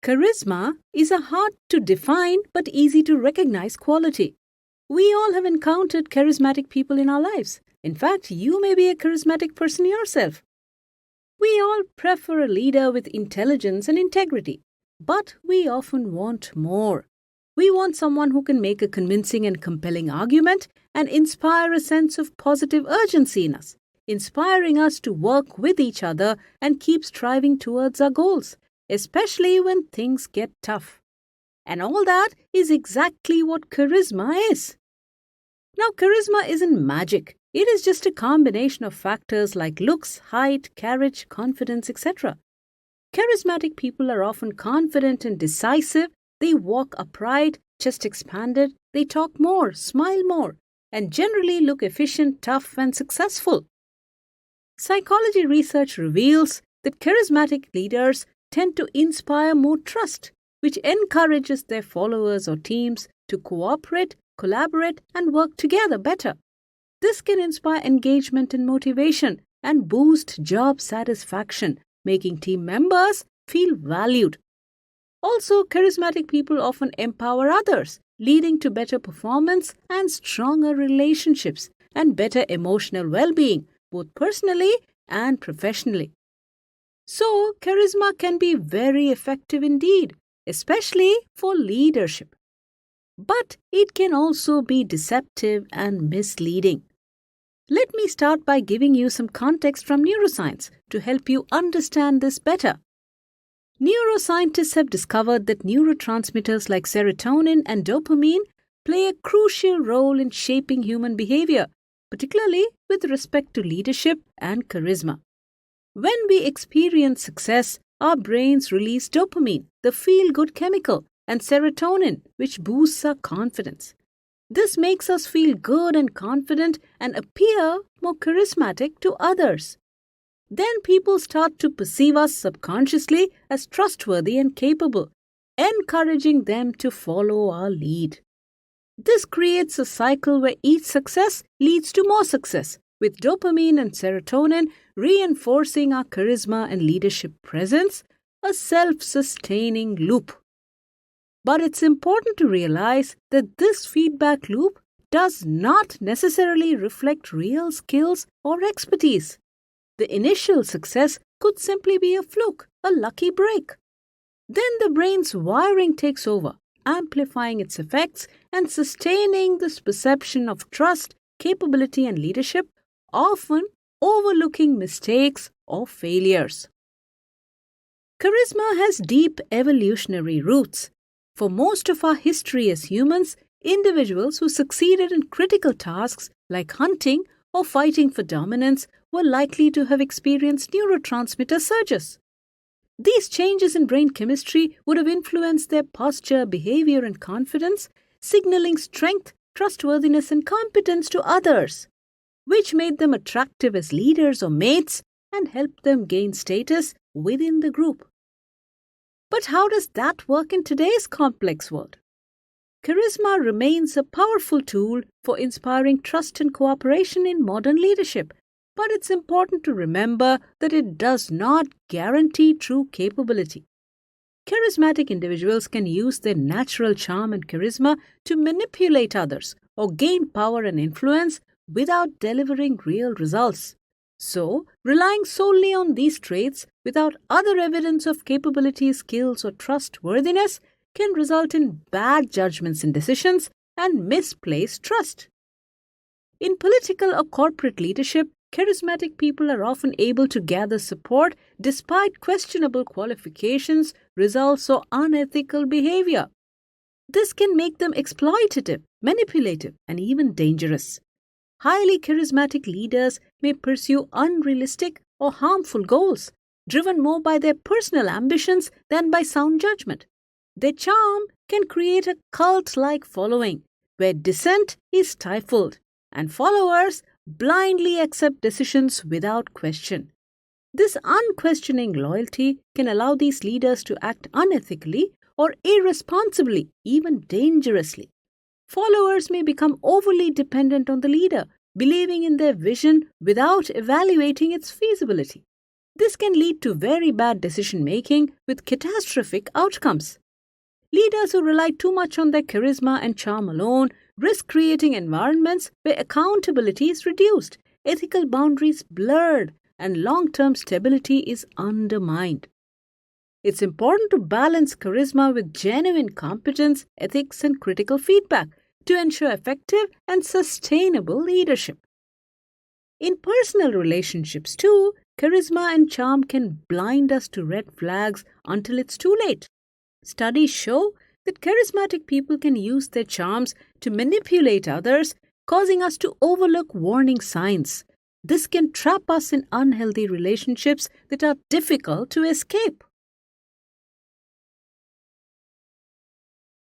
Charisma is a hard to define but easy to recognize quality. We all have encountered charismatic people in our lives. In fact, you may be a charismatic person yourself. We all prefer a leader with intelligence and integrity, but we often want more. We want someone who can make a convincing and compelling argument and inspire a sense of positive urgency in us, inspiring us to work with each other and keep striving towards our goals, especially when things get tough. And all that is exactly what charisma is. Now, charisma isn't magic. It is just a combination of factors like looks, height, carriage, confidence, etc. Charismatic people are often confident and decisive. They walk upright, chest expanded, they talk more, smile more, and generally look efficient, tough, and successful. Psychology research reveals that charismatic leaders tend to inspire more trust, which encourages their followers or teams to cooperate, collaborate, and work together better. This can inspire engagement and motivation and boost job satisfaction, making team members feel valued. Also, charismatic people often empower others, leading to better performance and stronger relationships and better emotional well-being, both personally and professionally. So, charisma can be very effective indeed, especially for leadership. But it can also be deceptive and misleading. Let me start by giving you some context from neuroscience to help you understand this better. Neuroscientists have discovered that neurotransmitters like serotonin and dopamine play a crucial role in shaping human behavior, particularly with respect to leadership and charisma. When we experience success, our brains release dopamine, the feel-good chemical, and serotonin, which boosts our confidence. This makes us feel good and confident and appear more charismatic to others. Then people start to perceive us subconsciously as trustworthy and capable, encouraging them to follow our lead. This creates a cycle where each success leads to more success, with dopamine and serotonin reinforcing our charisma and leadership presence, a self-sustaining loop. But it's important to realize that this feedback loop does not necessarily reflect real skills or expertise. The initial success could simply be a fluke, a lucky break. Then the brain's wiring takes over, amplifying its effects and sustaining this perception of trust, capability, and leadership, often overlooking mistakes or failures. Charisma has deep evolutionary roots. For most of our history as humans, individuals who succeeded in critical tasks like hunting or fighting for dominance were likely to have experienced neurotransmitter surges. These changes in brain chemistry would have influenced their posture, behavior, and confidence, signaling strength, trustworthiness, and competence to others, which made them attractive as leaders or mates and helped them gain status within the group. But how does that work in today's complex world? Charisma remains a powerful tool for inspiring trust and cooperation in modern leadership, but it's important to remember that it does not guarantee true capability. Charismatic individuals can use their natural charm and charisma to manipulate others or gain power and influence without delivering real results. So, relying solely on these traits without other evidence of capability, skills, or trustworthiness can result in bad judgments and decisions and misplaced trust. In political or corporate leadership, charismatic people are often able to gather support despite questionable qualifications, results, or unethical behavior. This can make them exploitative, manipulative, and even dangerous. Highly charismatic leaders may pursue unrealistic or harmful goals, driven more by their personal ambitions than by sound judgment. Their charm can create a cult-like following, where dissent is stifled, and followers blindly accept decisions without question. This unquestioning loyalty can allow these leaders to act unethically or irresponsibly, even dangerously. Followers may become overly dependent on the leader, believing in their vision without evaluating its feasibility. This can lead to very bad decision making with catastrophic outcomes. Leaders who rely too much on their charisma and charm alone risk creating environments where accountability is reduced, ethical boundaries blurred, and long-term stability is undermined. It's important to balance charisma with genuine competence, ethics, and critical feedback to ensure effective and sustainable leadership. In personal relationships, too, charisma and charm can blind us to red flags until it's too late. Studies show that charismatic people can use their charms to manipulate others, causing us to overlook warning signs. This can trap us in unhealthy relationships that are difficult to escape.